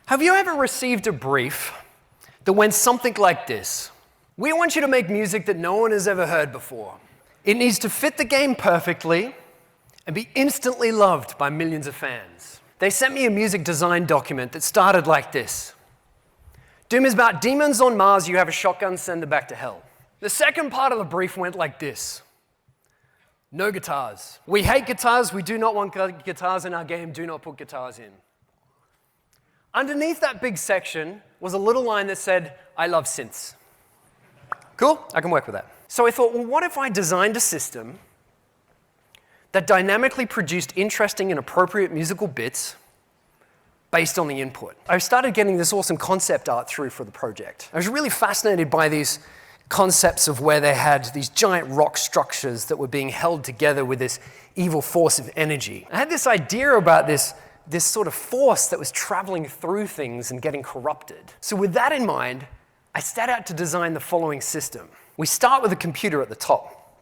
Have you ever received a brief that went something like this? We want you to make music that no one has ever heard before. It needs to fit the game perfectly and be instantly loved by millions of fans. They sent me a music design document that started like this. Doom is about demons on Mars, you have a shotgun, send them back to hell. The second part of the brief went like this. No guitars. We hate guitars, we do not want guitars in our game, do not put guitars in. Underneath that big section was a little line that said, I love synths. Cool, I can work with that. So I thought, well, what if I designed a system that dynamically produced interesting and appropriate musical bits based on the input? I started getting this awesome concept art through for the project. I was really fascinated by these concepts of where they had these giant rock structures that were being held together with this evil force of energy. I had this idea about this sort of force that was traveling through things and getting corrupted. So with that in mind, I set out to design the following system. We start with a computer at the top.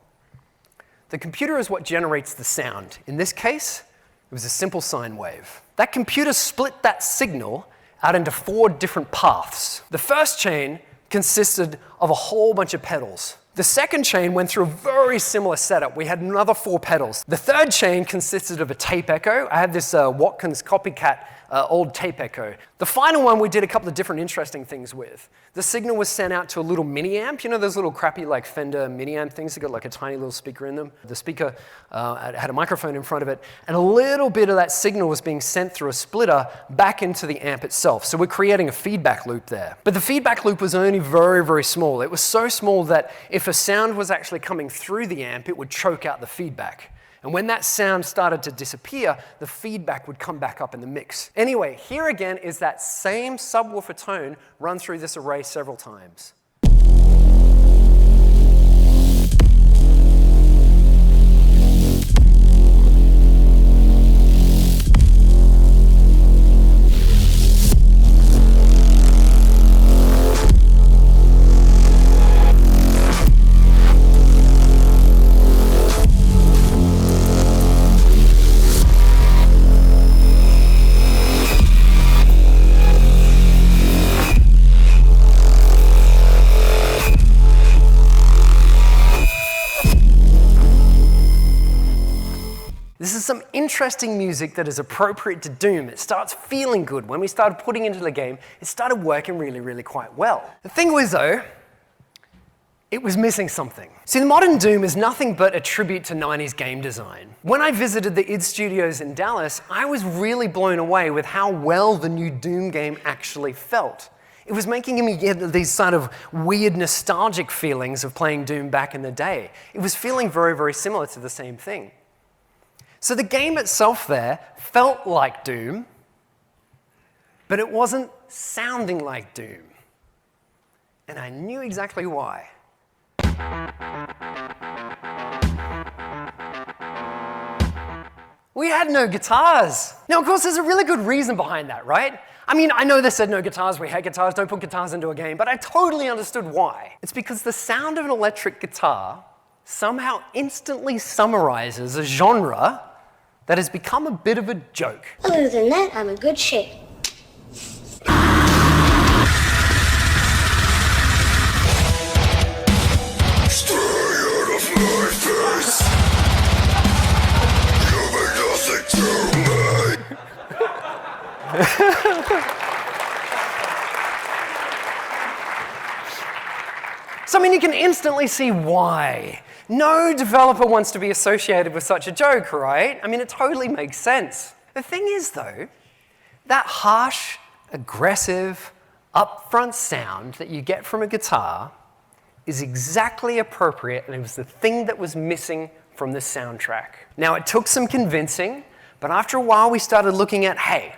The computer is what generates the sound. In this case, it was a simple sine wave. That computer split that signal out into 4 different paths. The first chain consisted of a whole bunch of pedals. The second chain went through a very similar setup. We had another 4 pedals. The third chain consisted of a tape echo. I had this Watkins copycat old tape echo. The final one we did a couple of different interesting things with. The signal was sent out to a little mini amp. You know those little crappy like Fender mini amp things that got like a tiny little speaker in them? The speaker had a microphone in front of it, and a little bit of that signal was being sent through a splitter back into the amp itself. So we're creating a feedback loop there. But the feedback loop was only very, very small. It was so small that if a sound was actually coming through the amp, it would choke out the feedback. And when that sound started to disappear, the feedback would come back up in the mix. Anyway, here again is that same subwoofer tone run through this array several times. This is some interesting music that is appropriate to Doom. It starts feeling good. When we started putting into the game, it started working really, really quite well. The thing was, though, it was missing something. See, the modern Doom is nothing but a tribute to 90s game design. When I visited the id Studios in Dallas, I was really blown away with how well the new Doom game actually felt. It was making me get these sort of weird nostalgic feelings of playing Doom back in the day. It was feeling very, very similar to the same thing. So the game itself there felt like Doom, but it wasn't sounding like Doom. And I knew exactly why. We had no guitars. Now, of course, there's a really good reason behind that, right? I mean, I know they said no guitars, we hate guitars, don't put guitars into a game, but I totally understood why. It's because the sound of an electric guitar somehow instantly summarizes a genre that has become a bit of a joke. Other than that, I'm in good shape. Stay out of my face. You mean nothing to me. So, I mean, you can instantly see why. No developer wants to be associated with such a joke, right? I mean, it totally makes sense. The thing is, though, that harsh, aggressive, upfront sound that you get from a guitar is exactly appropriate, and it was the thing that was missing from the soundtrack. Now, it took some convincing, but after a while we started looking at, hey,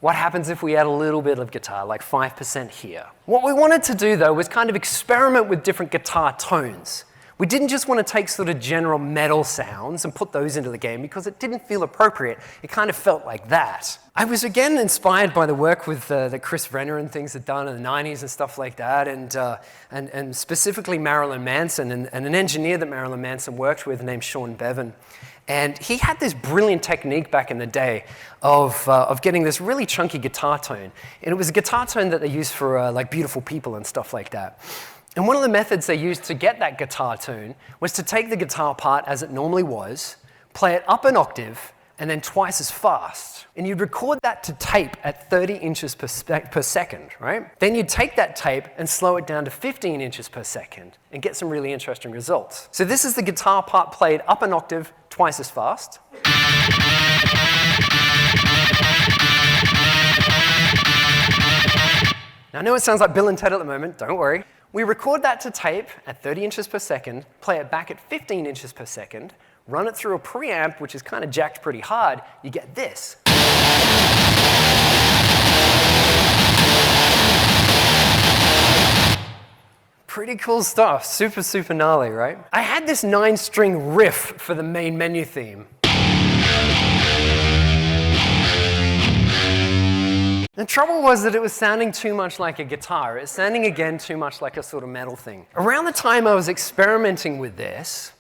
what happens if we add a little bit of guitar, like 5% here? What we wanted to do, though, was kind of experiment with different guitar tones. We didn't just want to take sort of general metal sounds and put those into the game because it didn't feel appropriate. It kind of felt like that. I was again inspired by the work with that Chris Renner and things had done in the 90s and stuff like that, and specifically Marilyn Manson and an engineer that Marilyn Manson worked with named Sean Bevan. And he had this brilliant technique back in the day of getting this really chunky guitar tone. And it was a guitar tone that they used for like Beautiful People and stuff like that. And one of the methods they used to get that guitar tone was to take the guitar part as it normally was, play it up an octave, and then twice as fast. And you'd record that to tape at 30 inches per second, right? Then you'd take that tape and slow it down to 15 inches per second and get some really interesting results. So this is the guitar part played up an octave, twice as fast. Now, I know it sounds like Bill and Ted at the moment, don't worry. We record that to tape at 30 inches per second, play it back at 15 inches per second, run it through a preamp, which is kind of jacked pretty hard, you get this. Pretty cool stuff, super, super gnarly, right? I had this 9-string riff for the main menu theme. The trouble was that it was sounding too much like a guitar. It was sounding, again, too much like a sort of metal thing. Around the time I was experimenting with this,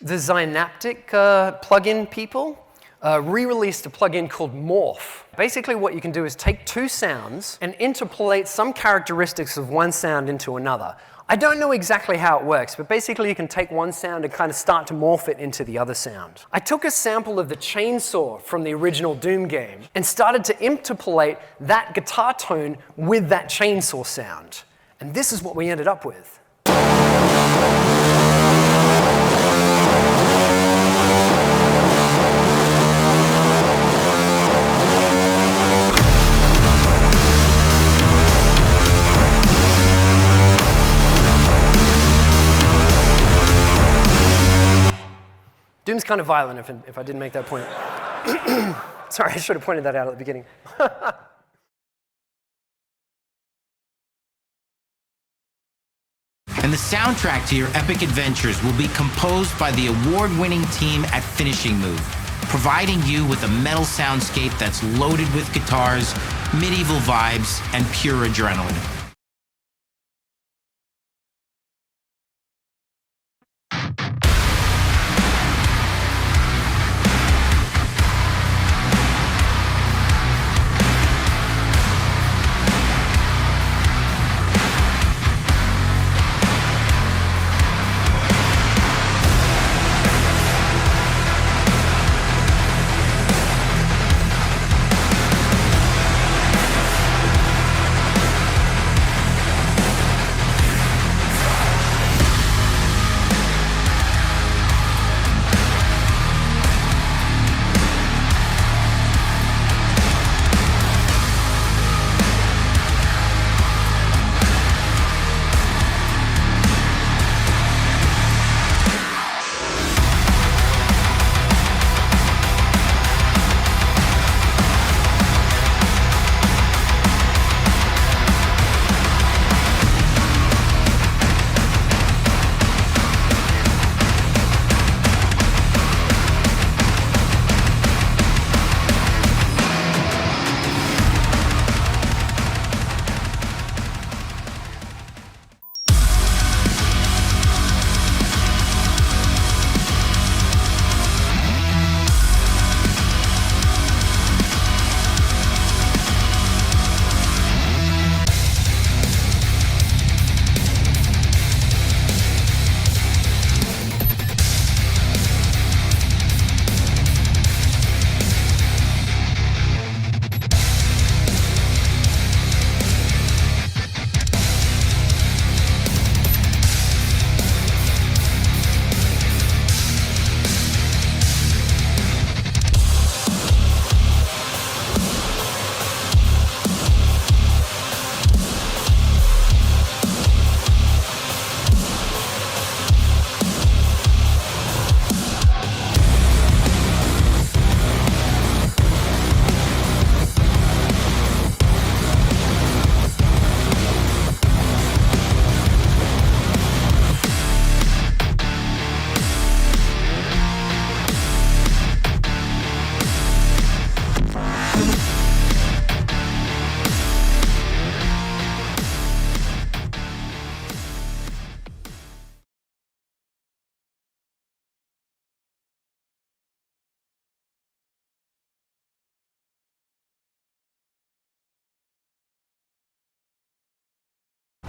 the Zynaptic plugin people re-released a plugin called Morph. Basically what you can do is take two sounds and interpolate some characteristics of one sound into another. I don't know exactly how it works, but basically you can take one sound and kind of start to morph it into the other sound. I took a sample of the chainsaw from the original Doom game and started to interpolate that guitar tone with that chainsaw sound. And this is what we ended up with. Doom's kind of violent if I didn't make that point. Sorry, I should have pointed that out at the beginning. And the soundtrack to your epic adventures will be composed by the award-winning team at Finishing Move, providing you with a metal soundscape that's loaded with guitars, medieval vibes, and pure adrenaline.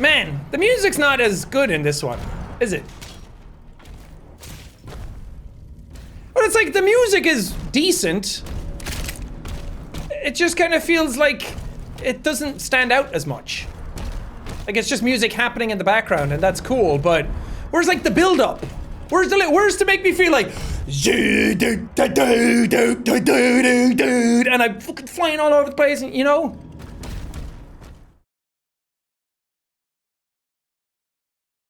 Man, the music's not as good in this one, is it? But it's like the music is decent. It just kind of feels like it doesn't stand out as much. Like it's just music happening in the background and that's cool, but where's like the build up? Where's to make me feel like and I'm fucking flying all over the place, you know?